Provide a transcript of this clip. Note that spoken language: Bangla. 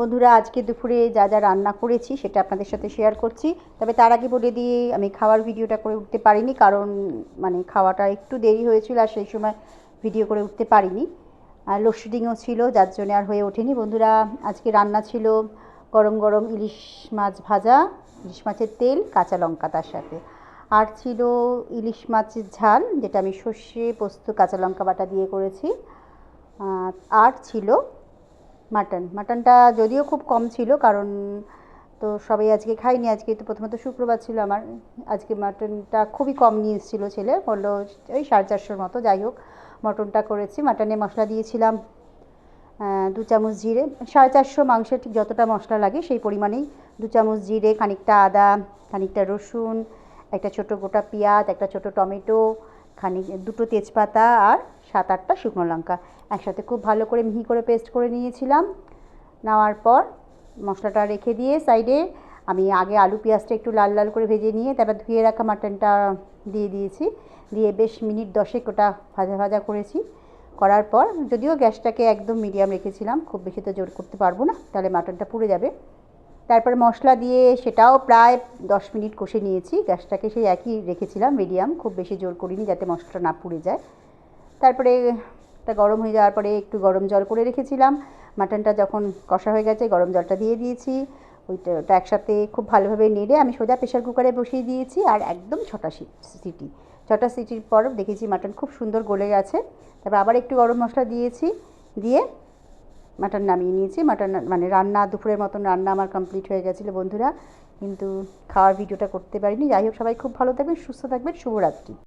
বন্ধুরা, আজকে দুপুরে যা যা রান্না করেছি সেটা আপনাদের সাথে শেয়ার করছি। তবে তার আগে বলে দিয়ে আমি খাওয়ার ভিডিওটা করে উঠতে পারিনি, কারণ খাওয়াটা একটু দেরি হয়েছিল আর সেই সময় ভিডিও করে উঠতে পারিনি। আর লোডশেডিংও ছিল, যার জন্য আর হয়ে ওঠেনি। বন্ধুরা, আজকে রান্না ছিল গরম গরম ইলিশ মাছ ভাজা, ইলিশ মাছের তেল, কাঁচা লঙ্কা তার সাথে। আর ছিল ইলিশ মাছের ঝাল, যেটা আমি সর্ষে পোস্ত কাঁচা লঙ্কা বাটা দিয়ে করেছি। আর ছিল মাটনটা যদিও খুব কম ছিল, কারণ তো সবাই আজকে খাইনি। আজকে তো প্রথমত শুক্রবার ছিল আমার। আজকে মাটনটা খুবই কম নিয়ে এসেছিলো ছেলে, বললো ওই 450 মতো। যাই হোক, মটনটা করেছি। মাটনে মশলা দিয়েছিলাম 2 চামচ জিরে, 450 মাংসের ঠিক যতটা মশলা লাগে সেই পরিমাণেই 2 চামচ জিরে, খানিকটা আদা, খানিকটা রসুন, একটা ছোটো গোটা পেঁয়াজ, একটা ছোটো টমেটো, দুটো তেজপাতা আর 7-8টা শুকনো লঙ্কা একসাথে খুব ভালো করে মিহি করে পেস্ট করে নিয়েছিলাম। নেওয়ার পর মশলাটা রেখে দিয়ে সাইডে আমি আগে আলু পেঁয়াজটা একটু লাল লাল করে ভেজে নিয়ে তারপর ধুয়ে রাখা মাটনটা দিয়ে দিয়েছি। দিয়ে বেশ মিনিট 10 ওটা ভাজা ভাজা করেছি। করার পর যদিও গ্যাসটাকে একদম মিডিয়াম রেখেছিলাম, খুব বেশি তো জোর করতে পারবো না, তাহলে মাটনটা পুড়ে যাবে। তারপর মশলা দিয়ে সেটাও প্রায় 10 মিনিট কষে নিয়েছি। গ্যাসটাকে সেই একই রেখেছিলাম মিডিয়াম, খুব বেশি জোর করিনি যাতে মশলাটা না পুড়ে যায়। তারপরে এটা গরম হয়ে যাওয়ার পরে একটু গরম জল করে রেখেছিলাম। মাটনটা যখন কষা হয়ে গেছে গরম জলটা দিয়ে দিয়েছি। ওটা একসাথে খুব ভালোভাবে নেড়ে আমি সোজা প্রেশার কুকারে বসিয়ে দিয়েছি। আর একদম 6টা সিটির পর দেখেছি মাটন খুব সুন্দর গলে গেছে। তারপর আবার একটু গরম মশলা দিয়েছি, দিয়ে মাটন নামিয়ে নিয়েছি। মাটন রান্না দুপুরের মতন রান্না আমার কমপ্লিট হয়ে গেছিলো বন্ধুরা, কিন্তু খাওয়ার ভিডিওটা করতে পারিনি। যাই হোক, সবাই খুব ভালো থাকবেন, সুস্থ থাকবেন, শুভরাত্রি।